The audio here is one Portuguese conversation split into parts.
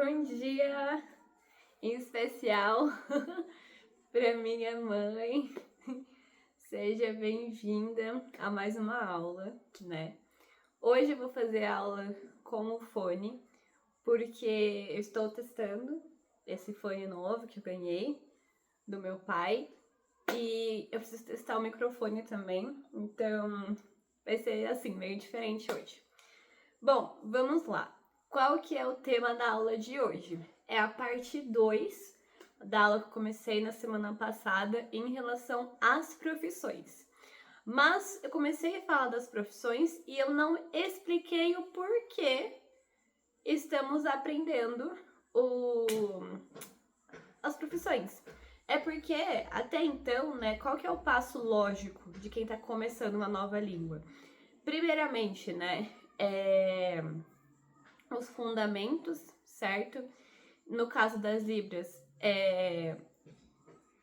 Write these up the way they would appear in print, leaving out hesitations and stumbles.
um dia em especial para minha mãe. Seja bem-vinda a mais uma aula, né? Hoje eu vou fazer aula com o fone, porque eu estou testando esse fone novo que eu ganhei do meu pai e eu preciso testar o microfone também, então vai ser assim, meio diferente hoje. Bom, vamos lá. Qual que é o tema da aula de hoje? É a parte 2 da aula que eu comecei na semana passada em relação às profissões. Mas eu comecei a falar das profissões e eu não expliquei o porquê estamos aprendendo as profissões. É porque, até então, né, qual que é o passo lógico de quem está começando uma nova língua? Primeiramente, né, os fundamentos, certo? No caso das libras,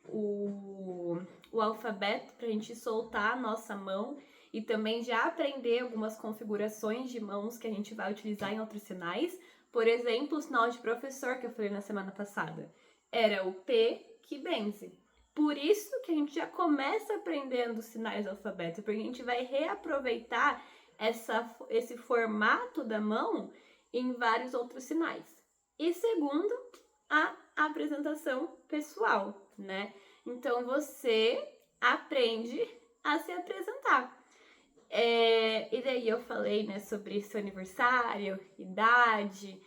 o alfabeto para a gente soltar a nossa mão e também já aprender algumas configurações de mãos que a gente vai utilizar em outros sinais. Por exemplo, o sinal de professor que eu falei na semana passada era o P que benze. Por isso que a gente já começa aprendendo os sinais do alfabeto, porque a gente vai reaproveitar esse formato da mão em vários outros sinais. E segundo, a apresentação pessoal, né? Então você aprende a se apresentar. E daí eu falei, né, sobre seu aniversário, idade,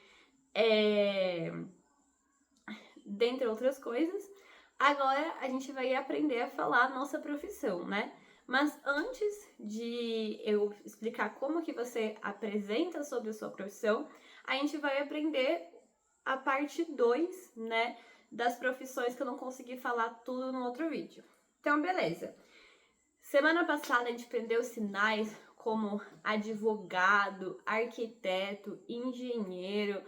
dentre outras coisas. Agora a gente vai aprender a falar a nossa profissão, né? Mas antes de eu explicar como que você apresenta sobre a sua profissão, a gente vai aprender a parte 2, né, das profissões que eu não consegui falar tudo no outro vídeo. Então, beleza. Semana passada a gente aprendeu sinais como advogado, arquiteto, engenheiro,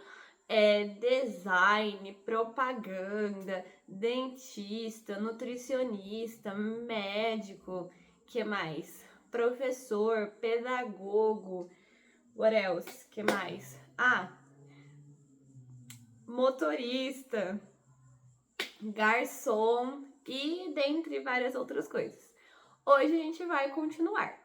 design, propaganda, dentista, nutricionista, médico, que mais? Professor, pedagogo, what else? Que mais? Motorista, garçom e dentre várias outras coisas. Hoje a gente vai continuar.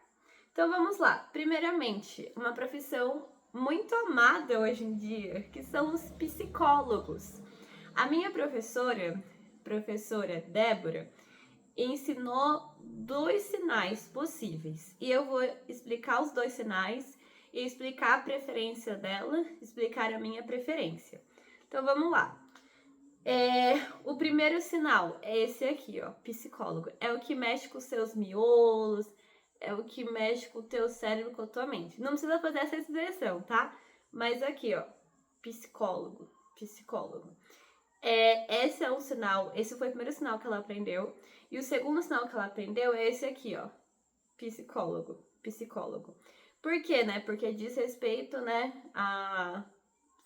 Então vamos lá. Primeiramente, uma profissão muito amada hoje em dia, que são os psicólogos. A minha professora Débora, ensinou 2 sinais possíveis. E eu vou explicar os 2 sinais e explicar a preferência dela, explicar a minha preferência. Então vamos lá. O primeiro sinal é esse aqui, ó, psicólogo. É o que mexe com os seus miolos, é o que mexe com o teu cérebro, com a tua mente. Não precisa fazer essa expressão, tá? Mas aqui, ó, psicólogo. Esse é um sinal, esse foi o primeiro sinal que ela aprendeu. E o segundo sinal que ela aprendeu é esse aqui, ó, psicólogo. Por quê, né? Porque diz respeito, né, a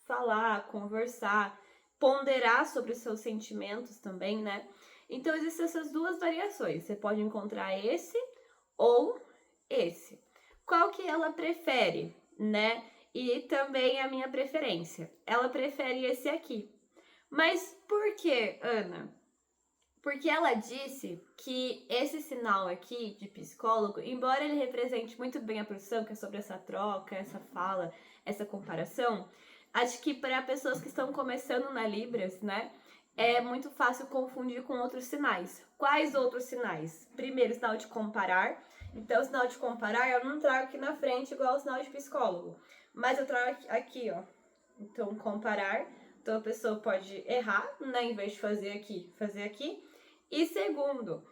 falar, conversar, ponderar sobre os seus sentimentos também, né? Então existem essas 2 variações. Você pode encontrar esse ou esse. Qual que ela prefere, né? E também a minha preferência. Ela prefere esse aqui. Mas por que, Ana? Porque ela disse que esse sinal aqui de psicólogo, embora ele represente muito bem a profissão, que é sobre essa troca, essa fala, essa comparação, acho que para pessoas que estão começando na Libras, né, é muito fácil confundir com outros sinais. Quais outros sinais? Primeiro, o sinal de comparar. Então, o sinal de comparar eu não trago aqui na frente igual o sinal de psicólogo, mas eu trago aqui, ó. Então, comparar. Então, a pessoa pode errar, né, em vez de fazer aqui. E segundo,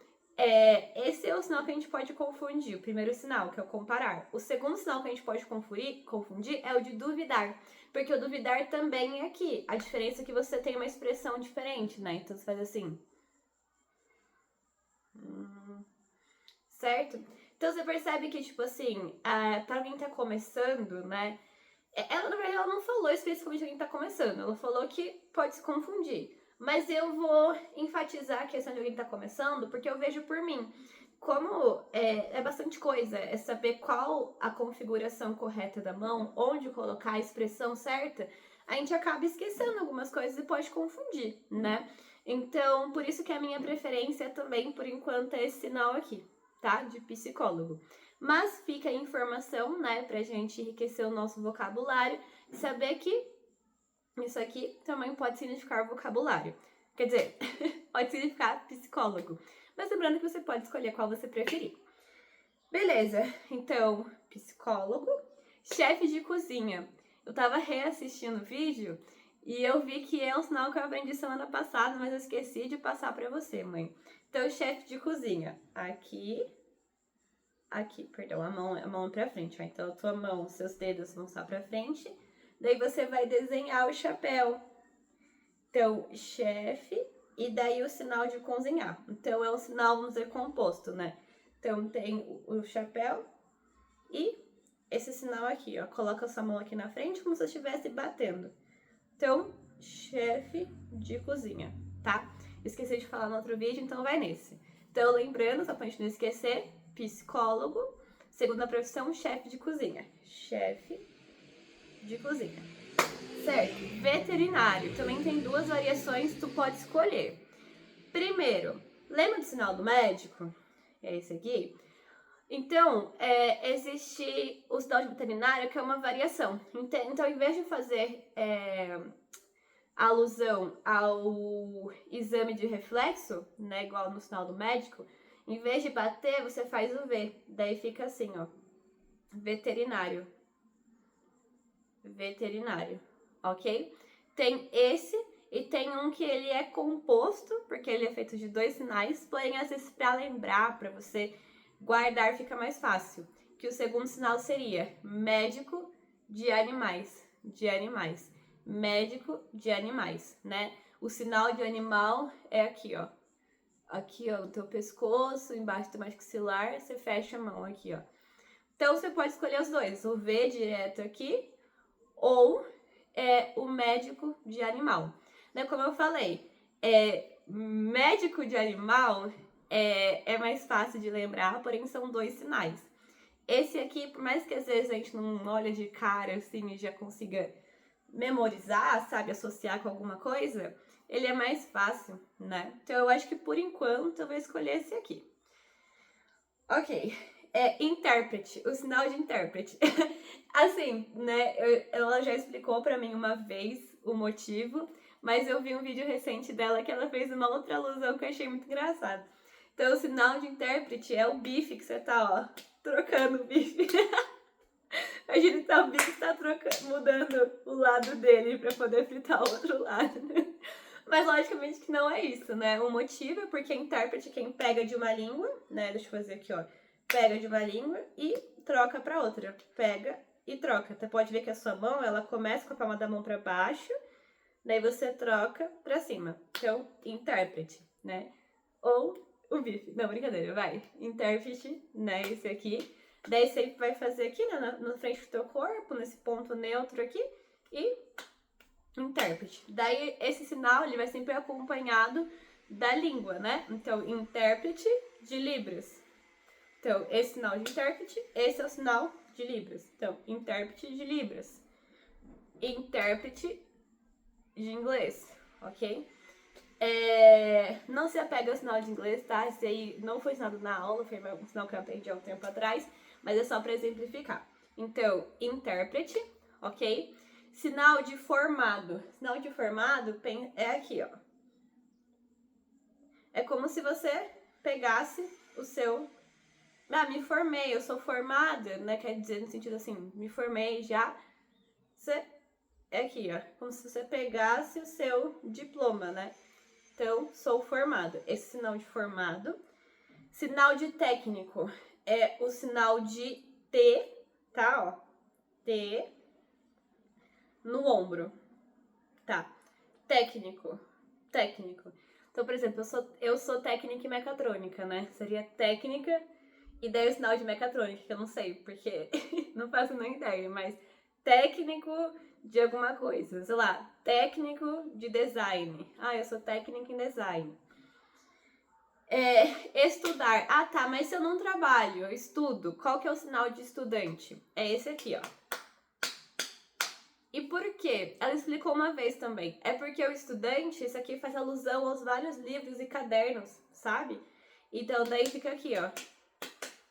esse é o sinal que a gente pode confundir. O primeiro sinal, que é o comparar. O segundo sinal que a gente pode confundir é o de duvidar. Porque o duvidar também é aqui. A diferença é que você tem uma expressão diferente, né? Então, você faz assim. Certo? Então, você percebe que, tipo assim, pra quem tá começando, né? Ela, na verdade, ela não falou especificamente quem tá começando. Ela falou que pode se confundir. Mas eu vou enfatizar a questão de alguém que tá começando, porque eu vejo por mim. Como é bastante coisa, é saber qual a configuração correta da mão, onde colocar a expressão certa, a gente acaba esquecendo algumas coisas e pode confundir, né? Então, por isso que a minha preferência também, por enquanto, é esse sinal aqui, tá? De psicólogo. Mas fica a informação, né, pra gente enriquecer o nosso vocabulário e saber que isso aqui também pode significar vocabulário. Quer dizer, pode significar psicólogo. Mas lembrando que você pode escolher qual você preferir. Beleza, então, psicólogo, chefe de cozinha. Eu tava reassistindo o vídeo e eu vi que é um sinal que eu aprendi semana passada, mas eu esqueci de passar pra você, mãe. Então, chefe de cozinha. Aqui, perdão, a mão pra frente, ó. Então, a tua mão, seus dedos vão estar pra frente. Daí você vai desenhar o chapéu. Então, chefe, e daí o sinal de cozinhar. Então, é um sinal, vamos dizer, composto, né? Então, tem o chapéu e esse sinal aqui, ó. Coloca a sua mão aqui na frente como se você estivesse batendo. Então, chefe de cozinha, tá? Esqueci de falar no outro vídeo, então vai nesse. Então, lembrando, só pra gente não esquecer, psicólogo, segunda profissão, chefe de cozinha. Chefe de cozinha. Certo, veterinário. Também tem duas variações que tu pode escolher. Primeiro, lembra do sinal do médico? É esse aqui. Então, existe o sinal de veterinário, que é uma variação. Então, em vez de fazer alusão ao exame de reflexo, né, igual no sinal do médico, em vez de bater, você faz o V. Daí fica assim, ó. Veterinário. Veterinário, ok? Tem esse e tem um que ele é composto, porque ele é feito de dois sinais, porém, às vezes, para lembrar, para você guardar, fica mais fácil. Que o segundo sinal seria médico de animais. De animais. Médico de animais, né? O sinal de animal é aqui, ó. Aqui, ó, no teu pescoço, embaixo do maxilar, você fecha a mão aqui, ó. Então, você pode escolher os dois. O V direto aqui ou o médico de animal. Né? Como eu falei, médico de animal é mais fácil de lembrar, porém são dois sinais. Esse aqui, por mais que às vezes a gente não olha de cara assim e já consiga memorizar, sabe, associar com alguma coisa, ele é mais fácil, né? Então eu acho que por enquanto eu vou escolher esse aqui. Ok. Intérprete, o sinal de intérprete. Assim, né, ela já explicou pra mim uma vez o motivo, mas eu vi um vídeo recente dela que ela fez uma outra alusão que eu achei muito engraçado. Então, o sinal de intérprete é o bife que você tá, ó, trocando o bife. Imagina que o bife tá mudando o lado dele pra poder fritar o outro lado. Mas logicamente que não é isso, né? O motivo é porque intérprete é quem pega de uma língua, né? Deixa eu fazer aqui, ó. Pega de uma língua e troca pra outra. Pega e troca. Você pode ver que a sua mão, ela começa com a palma da mão pra baixo, daí você troca pra cima. Então, intérprete, né? Ou o bife. Não, brincadeira, vai. Intérprete, né? Esse aqui. Daí você vai fazer aqui, né? Na frente do teu corpo, nesse ponto neutro aqui. E intérprete. Daí, esse sinal, ele vai sempre acompanhado da língua, né? Então, intérprete de Libras. Então, esse sinal de intérprete, esse é o sinal de Libras. Então, intérprete de Libras. Intérprete de inglês, ok? Não se apega ao sinal de inglês, tá? Esse aí não foi ensinado na aula, foi um sinal que eu aprendi há um tempo atrás, mas é só para exemplificar. Então, intérprete, ok? Sinal de formado. Sinal de formado é aqui, ó. É como se você pegasse o seu... me formei, eu sou formada, né? Quer dizer no sentido assim, me formei já. É aqui, ó. Como se você pegasse o seu diploma, né? Então, sou formado. Esse sinal de formado. Sinal de técnico é o sinal de T, tá? Ó. T no ombro. Tá. Técnico. Técnico. Então, por exemplo, eu sou técnica em mecatrônica, né? Seria técnica e daí o sinal de mecatrônica, que eu não sei, porque não faço nem ideia, mas técnico de alguma coisa, sei lá, técnico de design. Eu sou técnica em design. Estudar. Tá, mas se eu não trabalho, eu estudo, qual que é o sinal de estudante? É esse aqui, ó. E por quê? Ela explicou uma vez também. É porque o estudante, isso aqui faz alusão aos vários livros e cadernos, sabe? Então daí fica aqui, ó.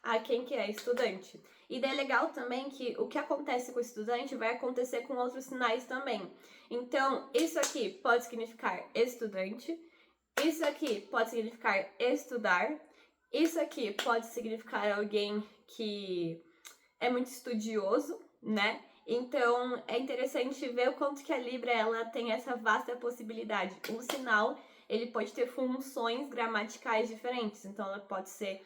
A quem que é estudante. E daí é legal também que o que acontece com o estudante vai acontecer com outros sinais também. Então, isso aqui pode significar estudante. Isso aqui pode significar estudar. Isso aqui pode significar alguém que é muito estudioso, né? Então, é interessante ver o quanto que a Libra ela tem essa vasta possibilidade. Um sinal, ele pode ter funções gramaticais diferentes. Então, ela pode ser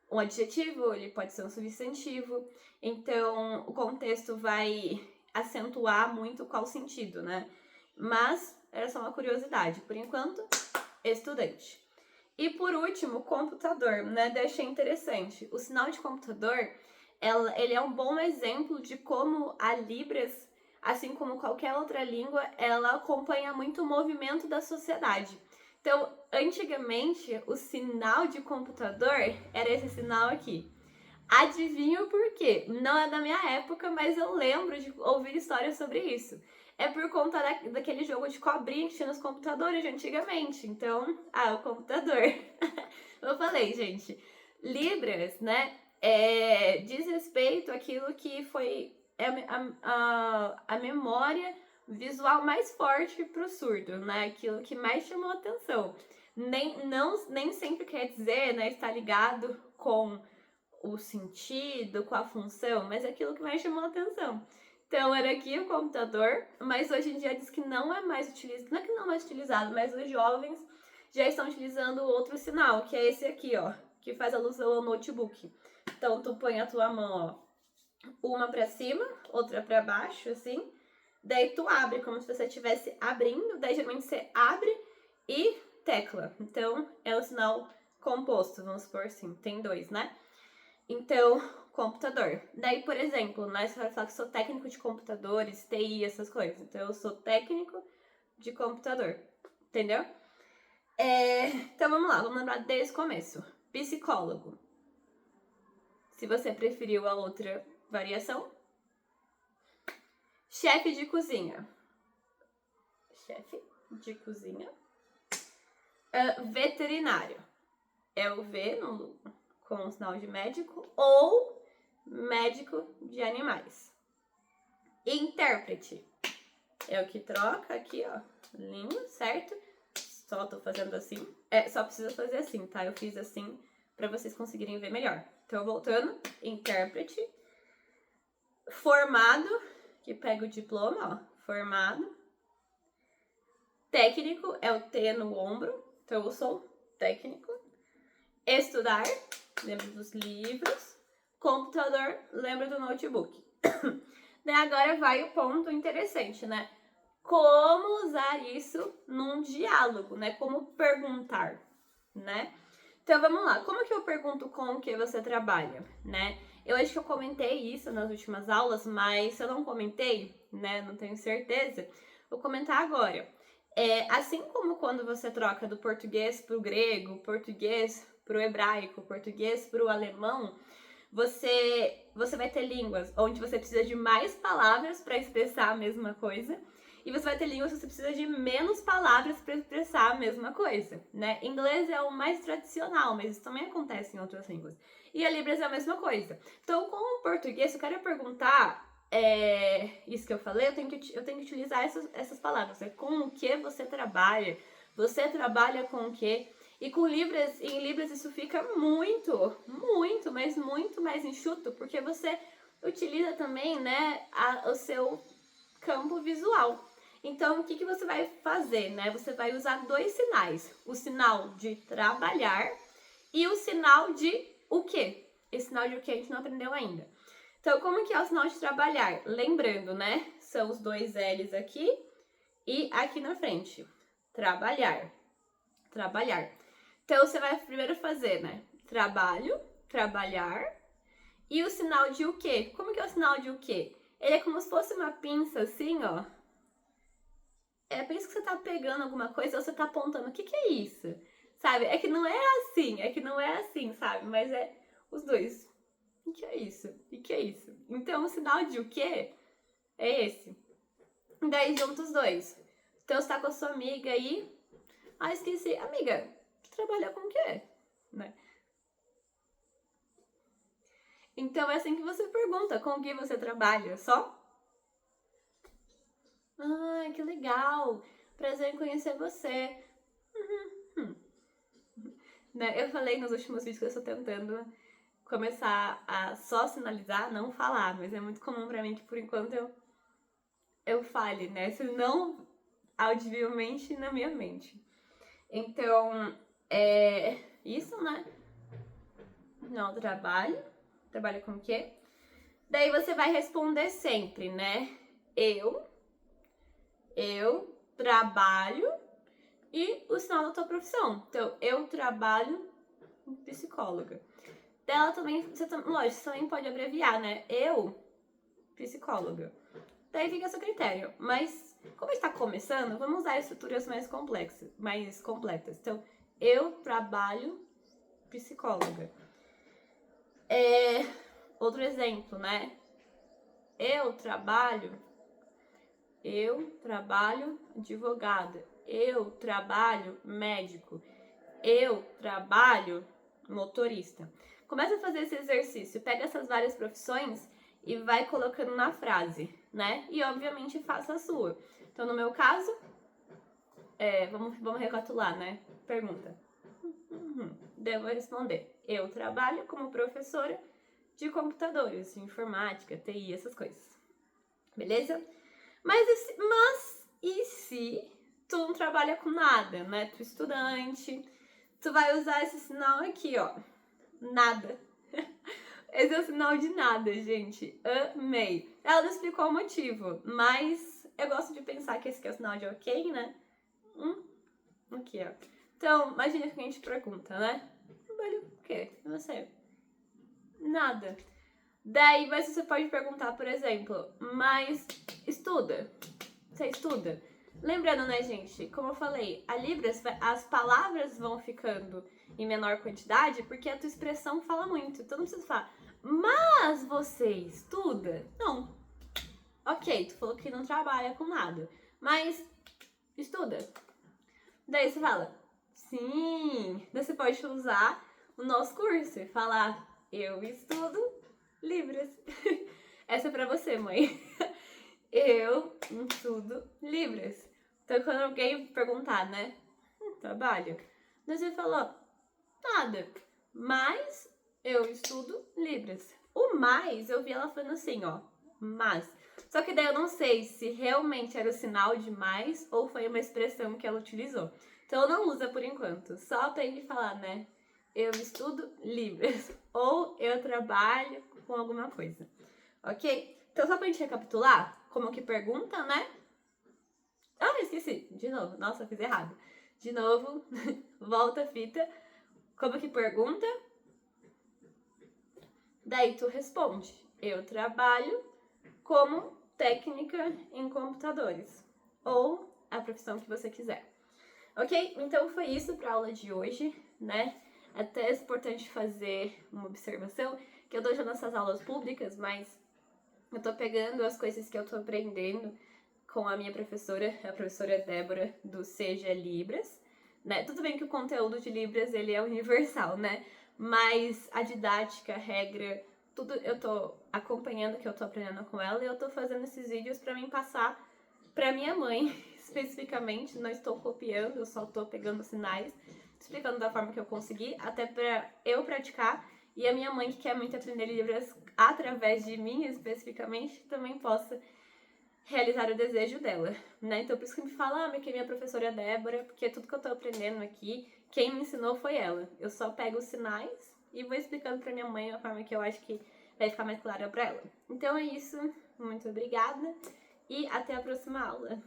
um adjetivo, ele pode ser um substantivo. Então, o contexto vai acentuar muito qual sentido, né? Mas, era só uma curiosidade. Por enquanto, estudante. E por último, computador, né? Deixei interessante. O sinal de computador, ele é um bom exemplo de como a Libras, assim como qualquer outra língua, ela acompanha muito o movimento da sociedade. Então, antigamente, o sinal de computador era esse sinal aqui. Adivinha o porquê? Não é da minha época, mas eu lembro de ouvir histórias sobre isso. É por conta daquele jogo de cobrinha que tinha nos computadores de antigamente. Então, o computador. Eu falei, gente, Libras, né, diz respeito àquilo que foi a memória visual mais forte pro surdo, né, aquilo que mais chamou atenção. Nem sempre quer dizer, né, estar ligado com o sentido, com a função, mas é aquilo que mais chamou atenção. Então, era aqui o computador, mas hoje em dia diz que não é mais utilizado, não é que não é mais utilizado, mas os jovens já estão utilizando outro sinal, que é esse aqui, ó, que faz alusão ao notebook. Então, tu põe a tua mão, ó, uma pra cima, outra pra baixo, assim, daí tu abre, como se você estivesse abrindo, daí geralmente você abre e tecla. Então, é o sinal composto, vamos supor assim, tem dois, né? Então, computador. Daí, por exemplo, né, você vai falar que sou técnico de computadores, TI, essas coisas. Então, eu sou técnico de computador. Entendeu? Então, vamos lá. Vamos lembrar desde o começo. Psicólogo. Se você preferiu a outra variação. Chefe de cozinha. Chefe de cozinha. Veterinário. É o V com o sinal de médico ou médico de animais. Intérprete é o que troca aqui, ó, linha, certo? Só tô fazendo assim. Só precisa fazer assim, tá? Eu fiz assim pra vocês conseguirem ver melhor. Então, voltando, intérprete. Formado, que pega o diploma, ó, formado. Técnico é o T no ombro, então eu sou técnico. Estudar, lembra dos livros. Computador, lembra do notebook. Daí agora vai o ponto interessante, né? Como usar isso num diálogo, né? Como perguntar, né? Então vamos lá, como que eu pergunto com o que você trabalha, né? Eu acho que eu comentei isso nas últimas aulas, mas se eu não comentei, né, não tenho certeza, vou comentar agora. Assim como quando você troca do português para o grego, português para o hebraico, português para o alemão, você vai ter línguas onde você precisa de mais palavras para expressar a mesma coisa, e você vai ter línguas que você precisa de menos palavras para expressar a mesma coisa, né? Inglês é o mais tradicional, mas isso também acontece em outras línguas. E a Libras é a mesma coisa. Então, com o português, se eu quero perguntar isso que eu falei, eu tenho que utilizar essas palavras. Com o que você trabalha? Você trabalha com o que? E com Libras, em Libras isso fica muito, mas muito mais enxuto, porque você utiliza também, né, o seu campo visual. Então, o que você vai fazer, né? Você vai usar dois sinais. O sinal de trabalhar e o sinal de o quê? Esse sinal de o que a gente não aprendeu ainda. Então, como que é o sinal de trabalhar? Lembrando, né? São os dois L's aqui e aqui na frente. Trabalhar. Trabalhar. Então, você vai primeiro fazer, né? Trabalho, trabalhar. E o sinal de o quê? Como que é o sinal de o quê? Ele é como se fosse uma pinça assim, ó. Pensa que você tá pegando alguma coisa ou você tá apontando. O que é isso? Sabe? É que não é assim, sabe? Mas é os dois. O que é isso? O que é isso? Então, o sinal de o quê é esse. Daí junta os dois. Então você tá com a sua amiga aí. Ah, esqueci. Amiga, tu trabalha com o quê? Né? Então é assim que você pergunta, com o que você trabalha? Só? Ah, que legal. Prazer em conhecer você. Né? Eu falei nos últimos vídeos que eu estou tentando começar a só sinalizar, não falar, mas é muito comum pra mim que por enquanto eu fale, né? Se não audivelmente na minha mente. Então, é isso, né? Não, trabalho. Trabalho com o quê? Daí você vai responder sempre, né? Eu trabalho e o sinal da tua profissão. Então, eu trabalho psicóloga. Dela também, lógico, você também pode abreviar, né? Eu, psicóloga. Daí fica a seu critério. Mas, como está começando, vamos usar estruturas mais completas. Então, eu trabalho psicóloga. Outro exemplo, né? Eu trabalho advogada. Eu trabalho médico. Eu trabalho motorista. Começa a fazer esse exercício. Pega essas várias profissões e vai colocando na frase, né? E, obviamente, faça a sua. Então, no meu caso, vamos recapitular, né? Pergunta. Devo responder. Eu trabalho como professora de computadores, de informática, TI, essas coisas. Beleza? Mas e se tu não trabalha com nada, né? Tu é estudante, tu vai usar esse sinal aqui, ó. Nada. Esse é o sinal de nada, gente. Amei. Ela não explicou o motivo, mas eu gosto de pensar que esse aqui é o sinal de ok, né? Aqui, ó. Então, imagina que a gente pergunta, né? Trabalho o quê? E você? Nada. Daí você pode perguntar, por exemplo, mas estuda? Você estuda? Lembrando, né, gente, como eu falei, a Libras, as palavras vão ficando em menor quantidade porque a tua expressão fala muito. Então não precisa falar, mas você estuda? Não. Ok, tu falou que não trabalha com nada, mas estuda. Daí você fala, sim. Daí você pode usar o nosso curso e falar, eu estudo Libras. Essa é pra você, mãe. Eu estudo Libras. Então, quando alguém perguntar, né? Trabalho. Daí você falou, nada. Mas eu estudo Libras. O mais, eu vi ela falando assim, ó. Mas. Só que daí eu não sei se realmente era o sinal de mais ou foi uma expressão que ela utilizou. Então não usa por enquanto. Só aprende a falar, né? Eu estudo Libras. Ou eu trabalho com alguma coisa. Ok? Então só pra gente recapitular, como que pergunta, né? Ah, esqueci. De novo. Nossa, eu fiz errado. De novo. Volta a fita. Como que pergunta? Daí tu responde. Eu trabalho como técnica em computadores. Ou a profissão que você quiser. Ok? Então foi isso para a aula de hoje, né? Até é importante fazer uma observação, que eu dou já nessas aulas públicas, mas eu tô pegando as coisas que eu tô aprendendo com a minha professora, a professora Débora, do Seja Libras, né? Tudo bem que o conteúdo de Libras, ele é universal, né? Mas a didática, a regra, tudo eu tô acompanhando, que eu tô aprendendo com ela, e eu tô fazendo esses vídeos pra mim passar pra minha mãe, especificamente. Não estou copiando, eu só tô pegando sinais, explicando da forma que eu consegui, até pra eu praticar, e a minha mãe, que quer muito aprender Libras através de mim, especificamente, também possa realizar o desejo dela, né? Então, por isso que me fala, que minha professora é Débora, porque tudo que eu tô aprendendo aqui, quem me ensinou foi ela. Eu só pego os sinais e vou explicando pra minha mãe a forma que eu acho que vai ficar mais clara pra ela. Então é isso, muito obrigada e até a próxima aula.